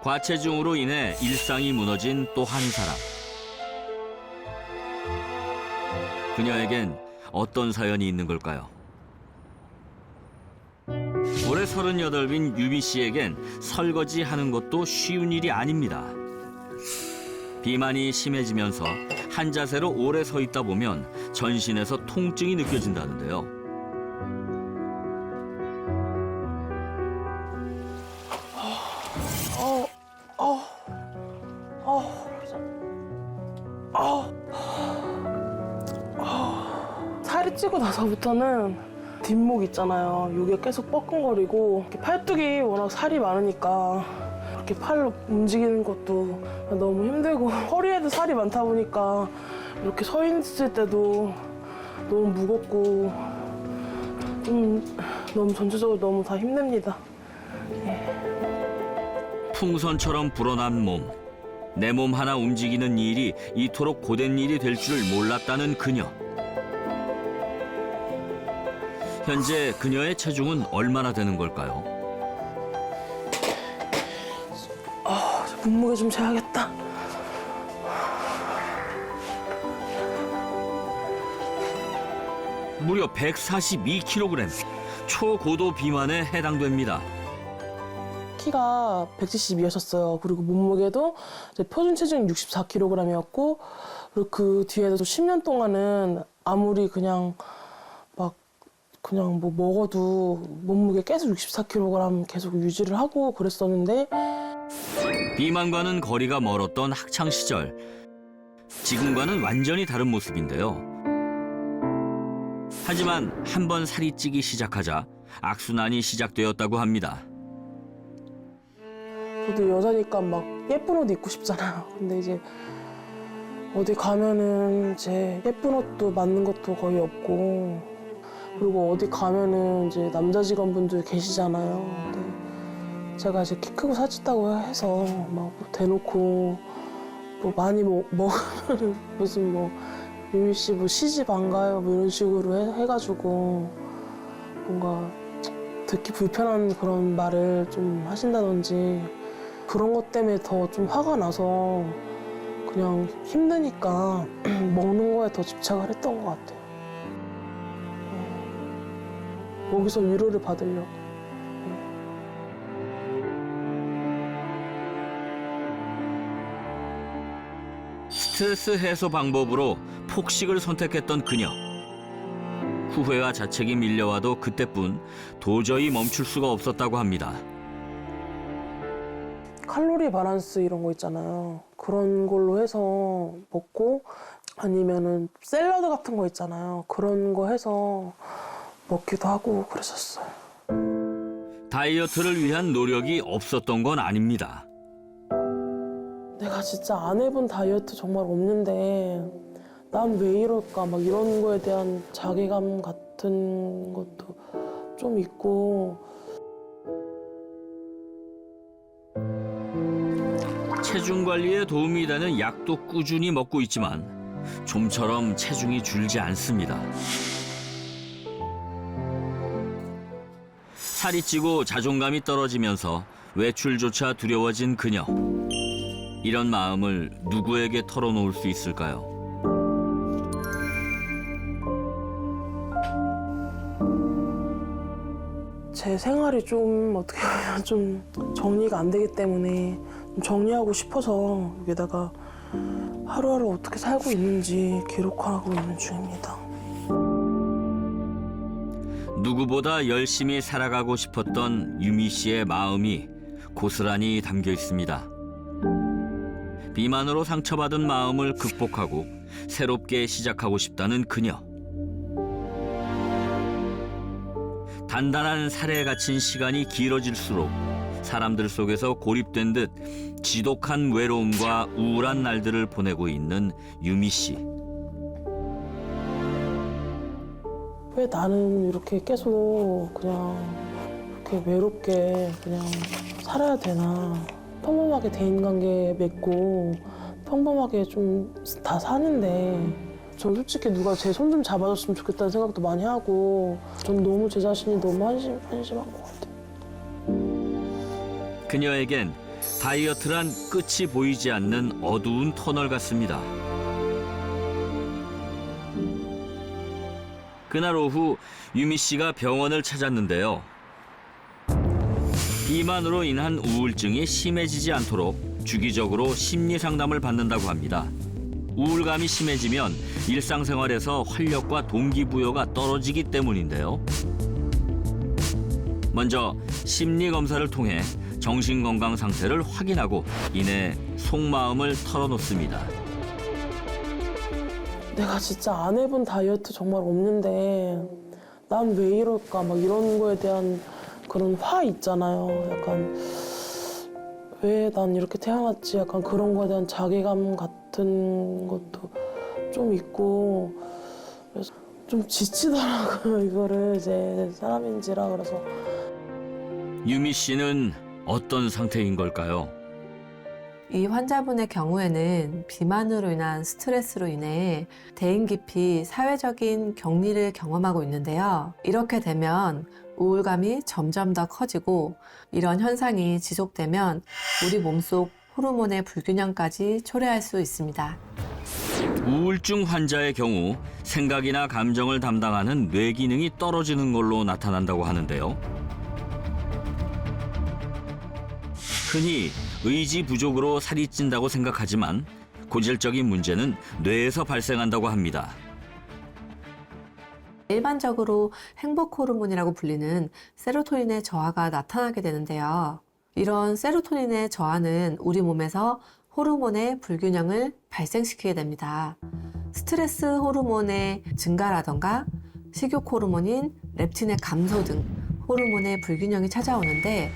과체중으로 인해 일상이 무너진 또 한 사람. 그녀에겐 어떤 사연이 있는 걸까요? 올해 38인 유미 씨에겐 설거지 하는 것도 쉬운 일이 아닙니다. 비만이 심해지면서 한 자세로 오래 서 있다 보면 전신에서 통증이 느껴진다는데요. 살이 찌고 나서부터는 뒷목 있잖아요. 이게 계속 뻐끔거리고 팔뚝이 워낙 살이 많으니까 이렇게 팔로 움직이는 것도 너무 힘들고 허리에도 살이 많다 보니까 이렇게 서 있을 때도 너무 무겁고 너무 전체적으로 너무 다 힘듭니다. 풍선처럼 불어난 몸. 내 몸 하나 움직이는 일이 이토록 고된 일이 될 줄 몰랐다는 그녀. 현재 그녀의 체중은 얼마나 되는 걸까요? 몸무게 좀 재야겠다. 무려 142kg. 초고도 비만에 해당됩니다. 키가 172였었어요. 그리고 몸무게도 이제 표준 체중이 64kg이었고, 그리고 그 뒤에도 10년 동안은 아무리 그냥 뭐 먹어도 몸무게 계속 64kg 계속 유지를 하고 그랬었는데, 비만과는 거리가 멀었던 학창 시절. 지금과는 완전히 다른 모습인데요. 하지만 한 번 살이 찌기 시작하자 악순환이 시작되었다고 합니다. 저도 여자니까 막 예쁜 옷 입고 싶잖아요. 근데 이제 어디 가면은 이제 예쁜 옷도 맞는 것도 거의 없고, 그리고 어디 가면은 이제 남자 직원분들 계시잖아요. 근데 제가 이제 키 크고 살찐다고 해서 막 대놓고 뭐 많이 먹으면은 무슨 뭐 유미 씨 뭐 시집 안 가요? 뭐 이런 식으로 해가지고 뭔가 듣기 불편한 그런 말을 좀 하신다든지 그런 것 때문에 더 좀 화가 나서 그냥 힘드니까 먹는 거에 더 집착을 했던 것 같아요. 거기서 위로를 받으려고. 스트레스 해소 방법으로 폭식을 선택했던 그녀. 후회와 자책이 밀려와도 그때뿐 도저히 멈출 수가 없었다고 합니다. 칼로리 밸런스 이런 거 있잖아요. 그런 걸로 해서 먹고 아니면은 샐러드 같은 거 있잖아요. 그런 거 해서 먹기도 하고 그랬었어요. 다이어트를 위한 노력이 없었던 건 아닙니다. 내가 진짜 안 해본 다이어트 정말 없는데 난 왜 이럴까 막 이런 거에 대한 자괴감 같은 것도 좀 있고. 체중 관리에 도움이 되는 약도 꾸준히 먹고 있지만 좀처럼 체중이 줄지 않습니다. 살이 찌고 자존감이 떨어지면서 외출조차 두려워진 그녀. 이런 마음을 누구에게 털어놓을 수 있을까요? 제 생활이 좀 어떻게 보면 좀 정리가 안 되기 때문에 좀 정리하고 싶어서 여기다가 하루하루 어떻게 살고 있는지 기록하고 있는 중입니다. 누구보다 열심히 살아가고 싶었던 유미 씨의 마음이 고스란히 담겨 있습니다. 비만으로 상처받은 마음을 극복하고 새롭게 시작하고 싶다는 그녀. 단단한 살에 갇힌 시간이 길어질수록 사람들 속에서 고립된 듯 지독한 외로움과 우울한 날들을 보내고 있는 유미 씨. 왜 나는 이렇게 계속 그냥 이렇게 외롭게 그냥 살아야 되나. 평범하게 대인관계 맺고 평범하게 좀 다 사는데 전 솔직히 누가 제 손 좀 잡아줬으면 좋겠다는 생각도 많이 하고 전 너무 제 자신이 너무 한심한 것 같아요. 그녀에겐 다이어트란 끝이 보이지 않는 어두운 터널 같습니다. 그날 오후 유미 씨가 병원을 찾았는데요. 비만으로 인한 우울증이 심해지지 않도록 주기적으로 심리 상담을 받는다고 합니다. 우울감이 심해지면 일상생활에서 활력과 동기부여가 떨어지기 때문인데요. 먼저 심리 검사를 통해 정신건강 상태를 확인하고 이내 속마음을 털어놓습니다. 내가 진짜 안 해본 다이어트 정말 없는데 난 왜 이럴까 막 이런 거에 대한 그런 화 있잖아요. 약간 왜 난 이렇게 태어났지 약간 그런 거에 대한 자괴감 같은 것도 좀 있고 그래서 좀 지치더라고요. 이거를 이제 사람인지라 그래서. 유미 씨는 어떤 상태인 걸까요? 이 환자분의 경우에는 비만으로 인한 스트레스로 인해 대인 깊이 사회적인 격리를 경험하고 있는데요. 이렇게 되면 우울감이 점점 더 커지고 이런 현상이 지속되면 우리 몸속 호르몬의 불균형까지 초래할 수 있습니다. 우울증 환자의 경우 생각이나 감정을 담당하는 뇌 기능이 떨어지는 걸로 나타난다고 하는데요. 흔히 의지 부족으로 살이 찐다고 생각하지만 고질적인 문제는 뇌에서 발생한다고 합니다. 일반적으로 행복 호르몬이라고 불리는 세로토닌의 저하가 나타나게 되는데요. 이런 세로토닌의 저하는 우리 몸에서 호르몬의 불균형을 발생시키게 됩니다. 스트레스 호르몬의 증가라던가 식욕 호르몬인 렙틴의 감소 등 호르몬의 불균형이 찾아오는데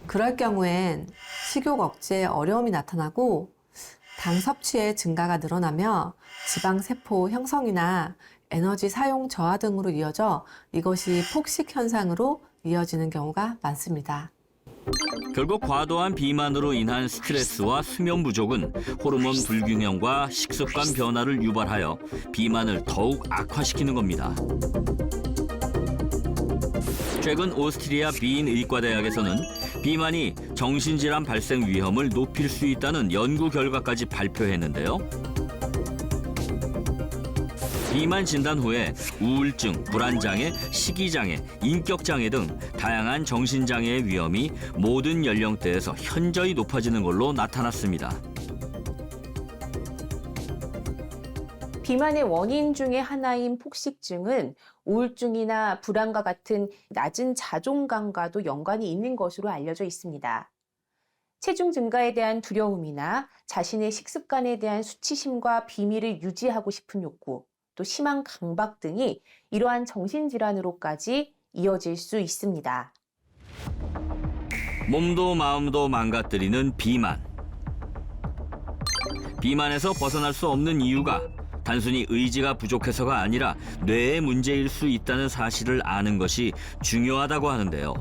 그럴 경우엔 식욕 억제에 어려움이 나타나고 당 섭취의 증가가 늘어나며 지방세포 형성이나 에너지 사용 저하 등으로 이어져 이것이 폭식 현상으로 이어지는 경우가 많습니다. 결국 과도한 비만으로 인한 스트레스와 수면 부족은 호르몬 불균형과 식습관 변화를 유발하여 비만을 더욱 악화시키는 겁니다. 최근 오스트리아 비인 의과대학에서는 비만이 정신질환 발생 위험을 높일 수 있다는 연구 결과까지 발표했는데요. 비만 진단 후에 우울증, 불안장애, 식이장애, 인격장애 등 다양한 정신장애의 위험이 모든 연령대에서 현저히 높아지는 걸로 나타났습니다. 비만의 원인 중에 하나인 폭식증은 우울증이나 불안과 같은 낮은 자존감과도 연관이 있는 것으로 알려져 있습니다. 체중 증가에 대한 두려움이나 자신의 식습관에 대한 수치심과 비밀을 유지하고 싶은 욕구, 또 심한 강박 등이 이러한 정신질환으로까지 이어질 수 있습니다. 몸도 마음도 망가뜨리는 비만. 비만에서 벗어날 수 없는 이유가 단순히 의지가 부족해서가 아니라 뇌의 문제일 수 있다는 사실을 아는 것이 중요하다고 하는데요.